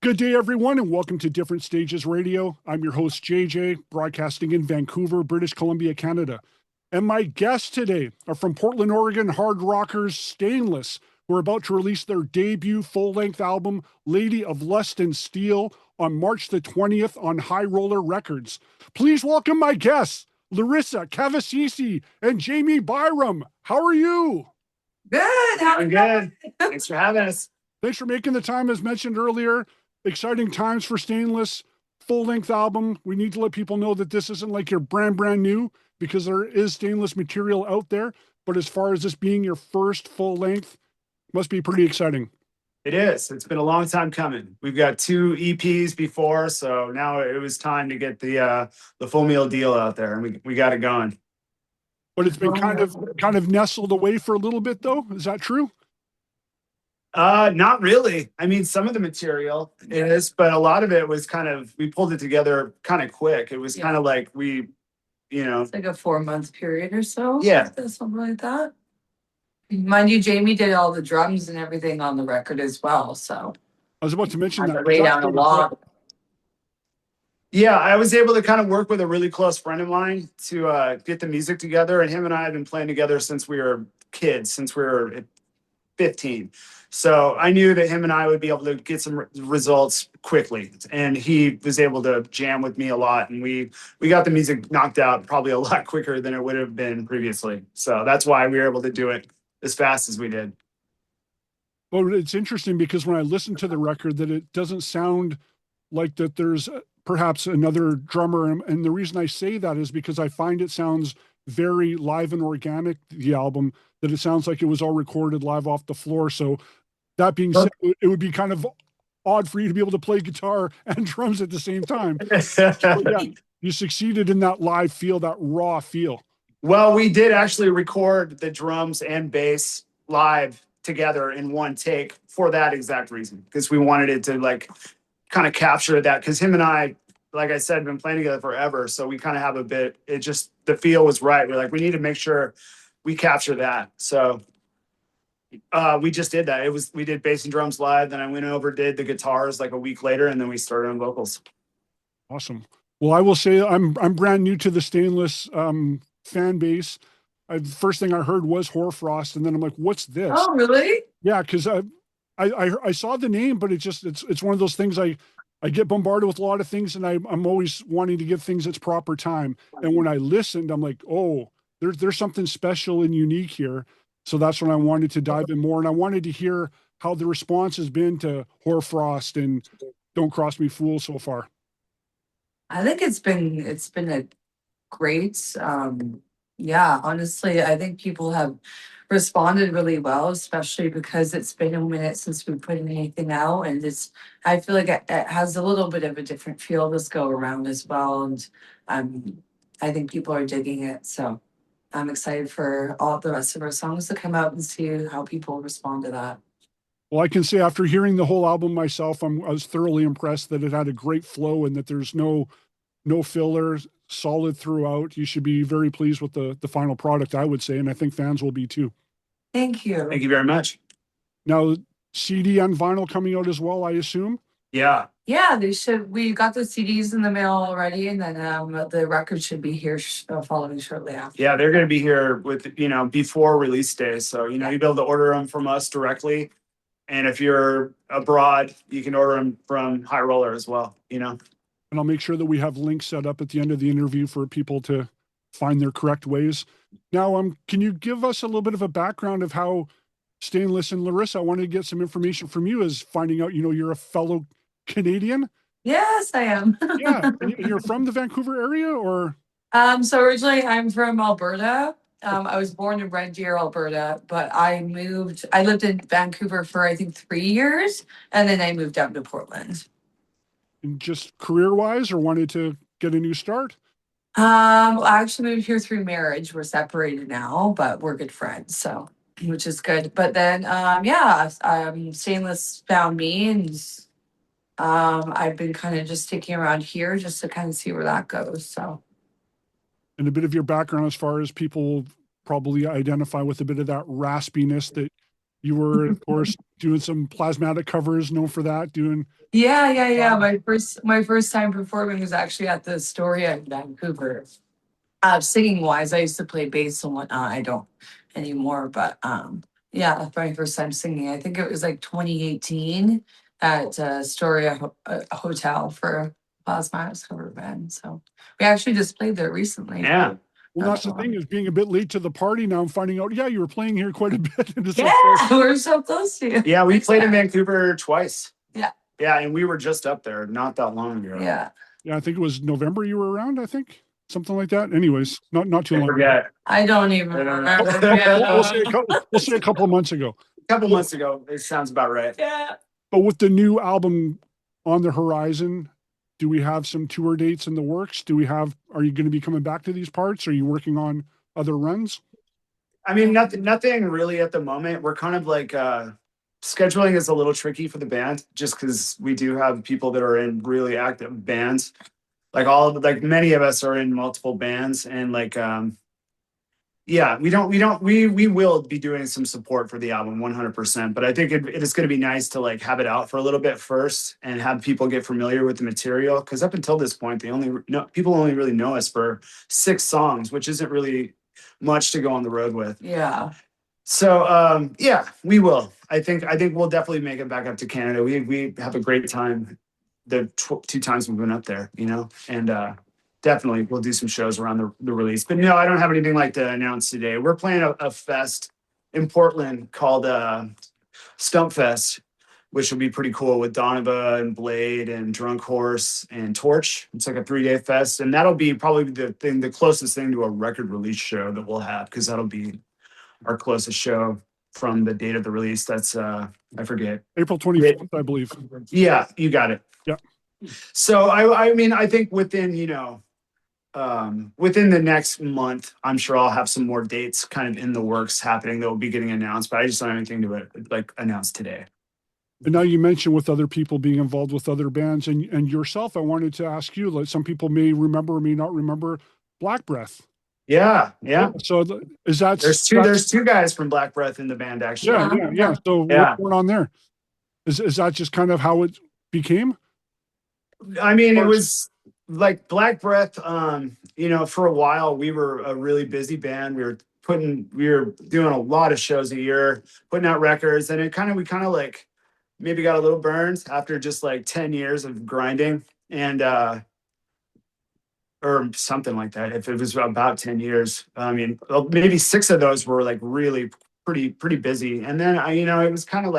Good day, everyone, and welcome to Different Stages Radio. I'm your host, JJ, broadcasting in Vancouver, British Columbia, Canada. And my guests today are from Portland, Oregon, hard rockers Stainless, who are about to release their debut full-length album, Lady of Lust and Steel, on March the 20th on High Roller Records. Please welcome my guests, LARISSA CAVACECE and Jamie Byrum. How are you? Good. How are you? Good. Thanks for having us. Thanks for making the time, as mentioned earlier. Exciting times for Stainless, full-length album. We need to let people know that this isn't like your brand new, because there is Stainless material out there. But as far as this being your first full-length, must be pretty exciting. It is. It's been a long time coming. We've got 2 EPs before, so now it was time to get the full meal deal out there, and we got it going. But it's been kind of nestled away for a little bit, though. Is that true? Not really. I mean, some of the material is, but a lot of it was we pulled it together kind of quick. It was kind of like It's like a 4-month period or so. Yeah. Something like that. Mind you, Jamie did all the drums and everything on the record as well. So I was about to mention that. Lay down a lot. Yeah, I was able to kind of work with a really close friend of mine to get the music together. And him and I have been playing together since we were kids, since we were 15. So I knew that him and I would be able to get some results quickly. And he was able to jam with me a lot. And we got the music knocked out probably a lot quicker than it would have been previously. So that's why we were able to do it as fast as we did. Well, it's interesting because when I listen to the record, that it doesn't sound like that there's perhaps another drummer. And the reason I say that is because I find it sounds very live and organic, the album, that it sounds like it was all recorded live off the floor. So that being said, it would be kind of odd for you to be able to play guitar and drums at the same time. So, yeah, you succeeded in that live feel, that raw feel. Well, we did actually record the drums and bass live together in one take for that exact reason, because we wanted it to kind of capture that, because him and I, like I said, have been playing together forever. So we kind of have the feel was right. We're like, we need to make sure we capture that. So we just did that. We did bass and drums live. Then I went over, did the guitars like a week later, and then we started on vocals. Awesome. Well, I will say I'm brand new to the Stainless fan base. First thing I heard was Hoarfrost, and then I'm like, what's this? Oh, really? Yeah, because I saw the name, but it's one of those things I get bombarded with a lot of things, and I'm always wanting to give things its proper time. And when I listened, I'm like, oh, there's something special and unique here. So that's when I wanted to dive in more, and I wanted to hear how the response has been to Hoarfrost and Don't Cross Me Fool so far. I think it's been a great. Honestly, I think people have responded really well, especially because it's been a minute since we put anything out, and I feel like it has a little bit of a different feel this go around as well, and I think people are digging it. So I'm excited for all the rest of our songs to come out and see how people respond to that. Well, I can say after hearing the whole album myself, I was thoroughly impressed that it had a great flow and that there's no filler, solid throughout. You should be very pleased with the final product, I would say, and I think fans will be too. Thank you. Thank you very much. Now, CD and vinyl coming out as well, I assume? Yeah. Yeah, they should. We got the CDs in the mail already, and then the record should be here following shortly after. Yeah, they're going to be here with, before release day. So, you'll be able to order them from us directly. And if you're abroad, you can order them from High Roller as well, And I'll make sure that we have links set up at the end of the interview for people to find their correct ways. Now, can you give us a little bit of a background of how Stainless and LARISSA, I wanted to get some information from you, as finding out, you're a fellow Canadian? Yes, I am. Yeah. And you're from the Vancouver area, or? So originally I'm from Alberta. I was born in Red Deer, Alberta, but I lived in Vancouver for, I think, 3 years, and then I moved out to Portland. And just career-wise, or wanted to get a new start? I actually moved here through marriage. We're separated now, but we're good friends, so which is good. But then, Stainless found me, and I've been kind of just sticking around here just to kind of see where that goes. So, and a bit of your background as far as people probably identify with a bit of that raspiness that You were, of course, doing some Plasmatic covers, known for that, doing. Yeah. My first time performing was actually at the Astoria in Vancouver. Singing wise, I used to play bass and whatnot. I don't anymore, but yeah, that's my first time singing. I think it was like 2018 at Astoria Hotel for Plasmatics cover band. So we actually just played there recently. Yeah. Well, that's the thing, is being a bit late to the party now. I'm finding out, yeah, you were playing here quite a bit. And it's Yeah, like, we're so close to you. Yeah, we played in Vancouver twice. Yeah. Yeah, and we were just up there not that long ago. Yeah. yeah, I think it was November you were around, I think. Something like that. Anyways, not too I long. forget. I don't even I don't remember. know. We'll say a couple of months ago. A couple months ago, it sounds about right. Yeah. But with the new album on the horizon, do we have some tour dates in the works? Are you going to be coming back to these parts? Are you working on other runs? I mean, nothing really at the moment. We're kind of like scheduling is a little tricky for the band, just because we do have people that are in really active bands. Like many of us are in multiple bands, and yeah, we will be doing some support for the album 100%. But I think it is going to be nice to like have it out for a little bit first and have people get familiar with the material. Because up until this point, people only really know us for 6 songs, which isn't really much to go on the road with. Yeah. So yeah, we will. I think we'll definitely make it back up to Canada. We have a great time the 2 times we've been up there, and definitely we'll do some shows around the release. But no, I don't have anything like to announce today. We're playing a fest in Portland called Stump Fest, which will be pretty cool with Donovan and Blade and Drunk Horse and Torch. It's like a 3-day fest, and that'll be probably the closest thing to a record release show that we'll have, because that'll be our closest show from the date of the release. That's I forget. April 24th, I believe. Yeah, you got it. Yeah. So I mean, I think within within the next month, I'm sure I'll have some more dates kind of in the works happening that will be getting announced, but I just don't have anything to like announce today. And now you mentioned with other people being involved with other bands and yourself, I wanted to ask you, like, some people may remember or may not remember Black Breath. Yeah. So is that there's 2 guys from Black Breath in the band, actually. Yeah. So Yeah. what's going on there? Is that just kind of how it became? I mean, it was like Black Breath, for a while we were a really busy band. We were doing a lot of shows a year, putting out records, and we kind of like maybe got a little burned after just like 10 years of grinding, and or something like that. If it was about 10 years, I mean, maybe 6 of those were like really pretty busy. And then it was kind of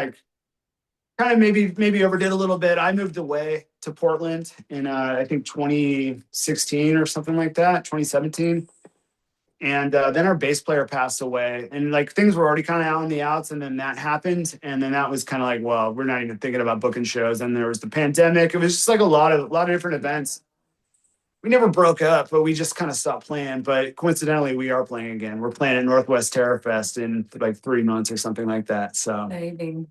maybe overdid a little bit. I moved away to Portland in I think 2016 or something like that, 2017. And then our bass player passed away, and like things were already kind of out on the outs, and then that happened, and then that was kind of like, well, we're not even thinking about booking shows. And there was the pandemic. It was just like a lot of different events. We never broke up, but we just kind of stopped playing. But coincidentally, we are playing again. We're playing at Northwest Terror Fest in like 3 months or something like that. So Amazing.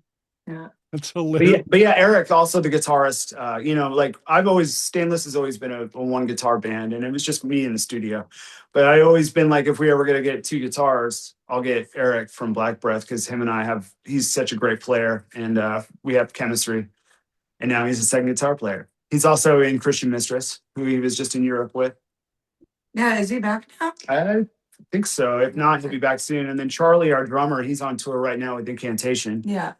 Yeah. That's hilarious. But yeah, Eric, also the guitarist, like Stainless has always been a 1 guitar band, and it was just me in the studio. But I always been like, if we ever going to get 2 guitars, I'll get Eric from Black Breath, because him and he's such a great player, and we have chemistry. And now he's a 2nd guitar player. He's also in Christian Mistress, who he was just in Europe with. Yeah, is he back now? I think so. If not, he'll be back soon. And then Charlie, our drummer, he's on tour right now with Incantation. Yeah.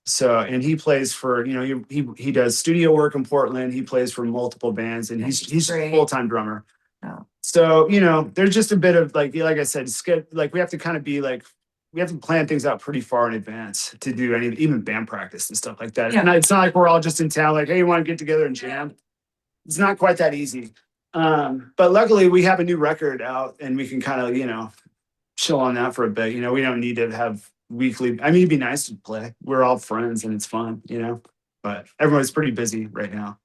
So, and he plays for, he does studio work in Portland. He plays for multiple bands, and he's a full-time drummer. Oh. So, there's just a bit of like I said, we have to kind of be like, we have to plan things out pretty far in advance to do even band practice and stuff like that. Yeah. And it's not like we're all just in town, like, hey, you want to get together and jam? It's not quite that easy. But luckily we have a new record out, and we can kind of, chill on that for a bit. We don't need to have weekly. I mean, it'd be nice to play. We're all friends and it's fun, but everyone's pretty busy right now.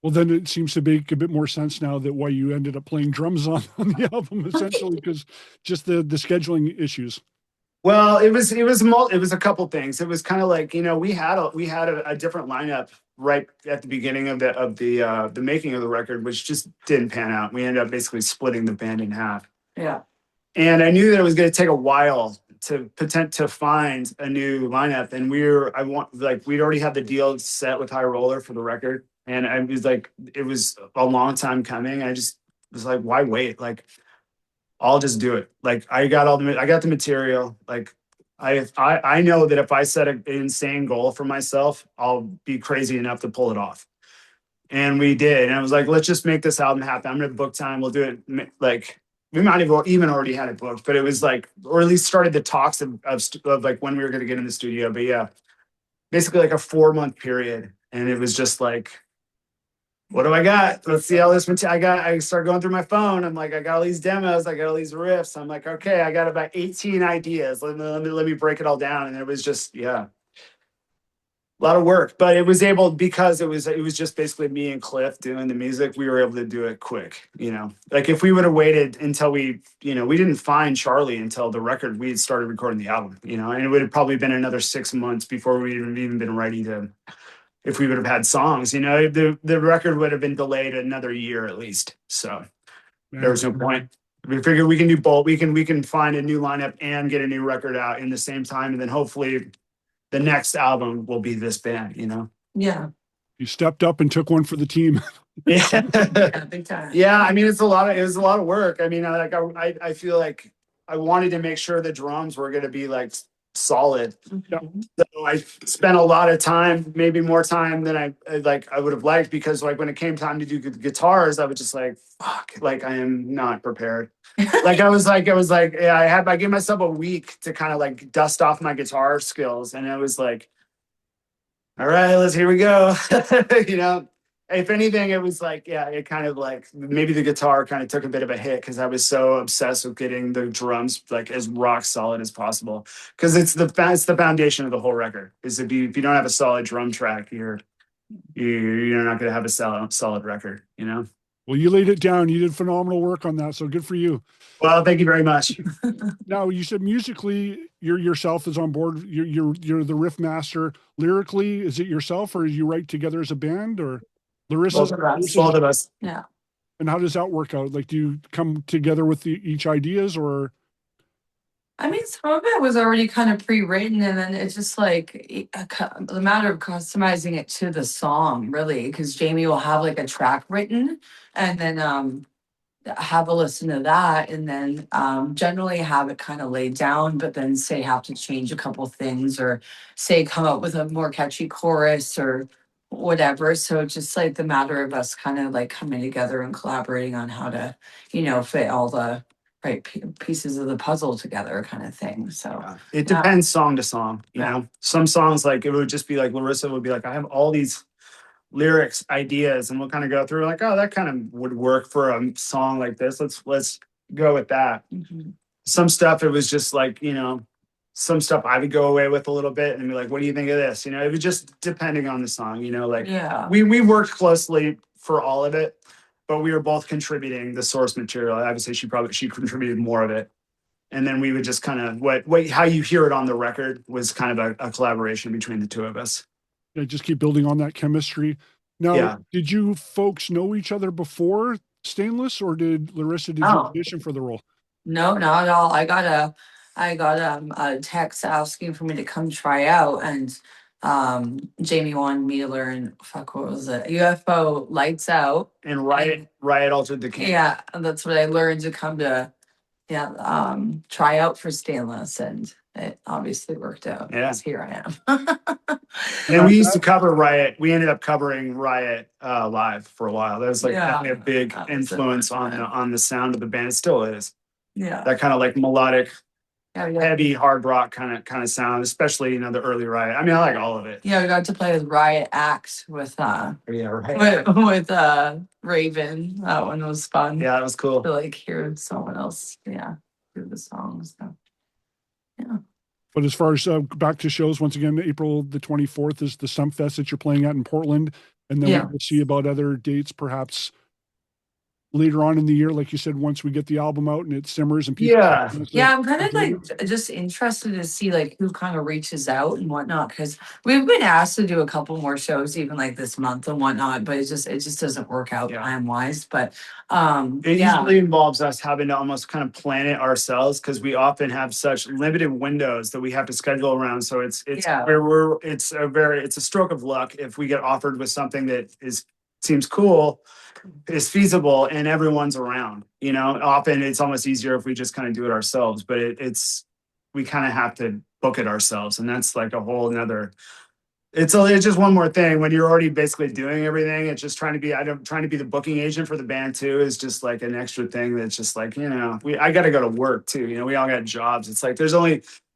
Well, then it seems to make a bit more sense now that why you ended up playing drums on the album, essentially, because just the scheduling issues. Well, it was a couple things. It was kind of like, we had a different lineup right at the beginning of the making of the record, which just didn't pan out. We ended up basically splitting the band in half. Yeah. And I knew that it was going to take a while to find a new lineup, and we'd already had the deal set with High Roller for the record, and I was like, it was a long time coming. I just was like, why wait? Like, I'll just do it. Like, I got the material. Like, I know that if I set an insane goal for myself, I'll be crazy enough to pull it off. And we did. And I was like, let's just make this album happen. I'm going to book time. We'll do it. Like, we might have even already had it booked, but it was like, or at least started the talks of like when we were going to get in the studio. But yeah, basically like a 4-month period. And it was just like, what do I got? Let's see how this material I started going through my phone. I'm like, I got all these demos. I got all these riffs. I'm like, okay, I got about 18 ideas. Let me break it all down. And it was just, yeah, a lot of work, but it was able, because it was just basically me and Cliff doing the music. We were able to do it quick, you know. Like, if we would have waited until we didn't find Charlie until the record, we had started recording the album, you know, and it would have probably been another 6 months before we even been ready to, if we would have had songs, you know, the record would have been delayed another year at least. So there was no point. We figured we can do both. We can find a new lineup and get a new record out in the same time, and then hopefully the next album will be this band, you know? Yeah. You stepped up and took one for the team. Yeah. Yeah, big time. Yeah. I mean, it was a lot of work. I mean, I feel like I wanted to make sure the drums were going to be like solid. Mhm. So I spent a lot of time, maybe more time than I would have liked, because like when it came time to do guitars, I was just like, fuck, like I am not prepared. Like I was like, yeah, I gave myself a week to kind of like dust off my guitar skills. And I was like, all right, here we go. You know, if anything, it was like, yeah, it kind of like, maybe the guitar kind of took a bit of a hit, because I was so obsessed with getting the drums like as rock solid as possible. Because it's the foundation of the whole record. Is if you don't have a solid drum track, you're not going to have a solid record, you know? Well, you laid it down. You did phenomenal work on that. So good for you. Well, thank you very much. Now, you said musically, yourself is on board. You're the riff master. Lyrically, is it yourself, or you write together as a band, or Larissa? Both of us. Yeah. And how does that work out? Like, do you come together with each ideas, or? I mean, some of it was already kind of pre-written, and then it's just like the matter of customizing it to the song, really, because Jamie will have like a track written, and then have a listen to that, and then generally have it kind of laid down, but then say have to change a couple things, or say come up with a more catchy chorus or whatever. So it's just like the matter of us kind of like coming together and collaborating on how to, fit all the right pieces of the puzzle together, kind of thing. So It depends song to song, you Yeah. know. Some songs, like, it would just be like, Larissa would be like, I have all these lyrics ideas, and we'll kind of go through like, oh, that kind of would work for a song like this. Let's go with that. mhm. Some stuff, it was just like, you know, some stuff I would go away with a little bit and be like, what do you think of this? You know, it was just depending on the song, you know, like Yeah. we worked closely for all of it, but we were both contributing the source material. Obviously she contributed more of it. And then we would just kind of how you hear it on the record was kind of a collaboration between the two of us. Just keep building on that chemistry. Now, Yeah. Did you folks know each other before Stainless, or did Larissa you Oh. audition for the role? No, not at all. I got a text asking for me to come try out, and Jamie wanted me to learn, what was it? UFO Lights Out. And Riot Altered the King. Yeah, and that's what I learned to come to try out for Stainless, and it obviously worked out. Yeah. 'Cause here I am. And we used to cover Riot. We ended up covering Riot live for a while. That was like Yeah, definitely a big that was influence it. on the sound of the band. It still is. Yeah. That kind of like melodic, Yeah, yeah. heavy hard rock kind of sound, especially, you know, the early Riot. I mean, I like all of it. Yeah, we got to play with Riot Axe with Yeah, right. with Raven. That one was fun. Yeah, that was cool. To like hear someone else, do the songs. So. Yeah. But as far as back to shows, once again, April the 24th is the Stump Fest that you're playing at in Portland. And then Yeah. we'll see about other dates, perhaps later on in the year, like you said, once we get the album out and it simmers and people. Yeah. Yeah, I'm kind of like just interested to see like who kind of reaches out and whatnot, because we've been asked to do a couple more shows even like this month and whatnot, but it just doesn't work out Yeah. time wise. But It yeah, usually involves us having to almost kind of plan it ourselves because we often have such limited windows that we have to schedule around. So it's Yeah. where it's a stroke of luck if we get offered with something that seems cool, is feasible, and everyone's around. You know, often it's almost easier if we just kind of do it ourselves, but we kind of have to book it ourselves, and that's like a whole nother. It's just one more thing when you're already basically doing everything. It's just trying to be the booking agent for the band too is just like an extra thing that's just like, you know, I got to go to work too. You know, we all got jobs. It's like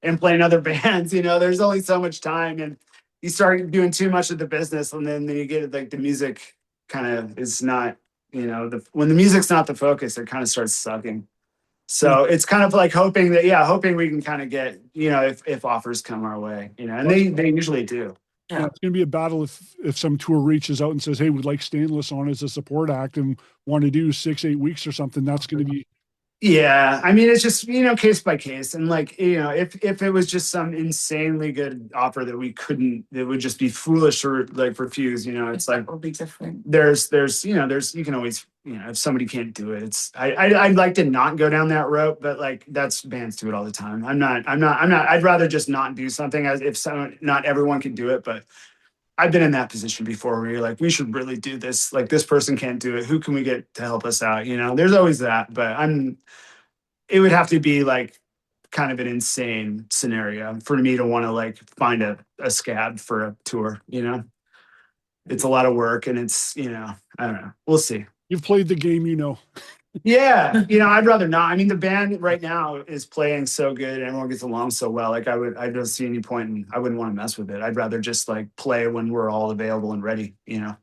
and playing other bands, you know, there's only so much time, and you start doing too much of the business, and then you get like the music kind of is not, you know, when the music's not the focus, it kind of starts sucking. So it's kind of like hoping we can kind of get, you know, if offers come our way, you know, and they usually do. Yeah, it's going to be a battle if some tour reaches out and says, "Hey, we'd like Stainless on as a support act and want to do 6-8 weeks or something." That's going to be. Yeah, I mean, it's just, you know, case by case, and like, you know, if it was just some insanely good offer that we couldn't, it would just be foolish to like refuse. You know, it's like will be different. there's you can always, you know, if somebody can't do it, I'd like to not go down that route, but like bands do it all the time. I'd rather just not do something as if not everyone can do it, but I've been in that position before where you're like, we should really do this. Like, this person can't do it. Who can we get to help us out? You know, there's always that, but it would have to be like kind of an insane scenario for me to want to like find a scab for a tour, you know? It's a lot of work, and it's, you know, I don't know. We'll see. You've played the game, you know. Yeah, you know, I'd rather not. I mean, the band right now is playing so good, everyone gets along so well. Like, I don't see any point in, I wouldn't want to mess with it. I'd rather just like play when we're all available and ready, you know.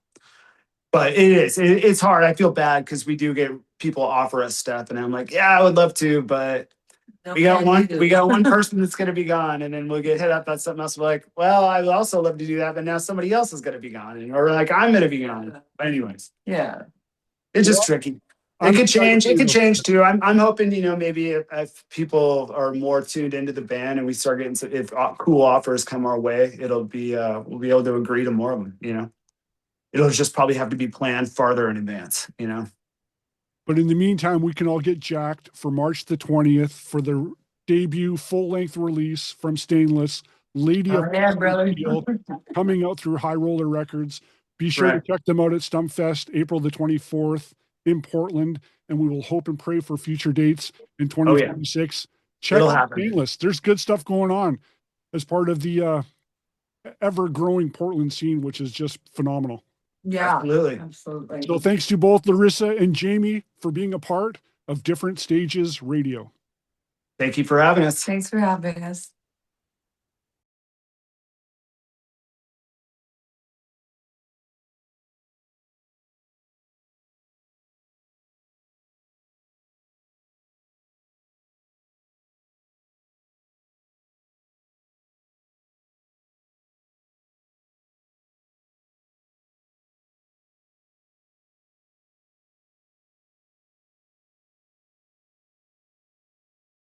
But it's hard. I feel bad because we do get people offer us stuff, and I'm like, yeah, I would love to, but we got one person that's going to be gone, and then we'll get hit up on something else. We're like, well, I would also love to do that, but now somebody else is going to be gone, or like I'm going to be gone. But anyways, Yeah. it's just tricky. It could change. It could change too. I'm hoping, you know, maybe if people are more tuned into the band and we start getting if cool offers come our way, it'll be we'll be able to agree to more of them. You know, it'll just probably have to be planned farther in advance. You know. But in the meantime, we can all get jacked for March the 20th for the debut full-length release from Stainless, Lady of Steel, coming out through High Roller Records. Be sure to check them out at Stumpfest, April the 24th in Portland, and we will hope and pray for future dates in 2026. Check out Stainless. There's good stuff going on as part of the ever-growing Portland scene, which is just phenomenal. Yeah, absolutely. So thanks to both Larissa and Jamie for being a part of Different Stages Radio. Thank you for having us. Thanks for having us.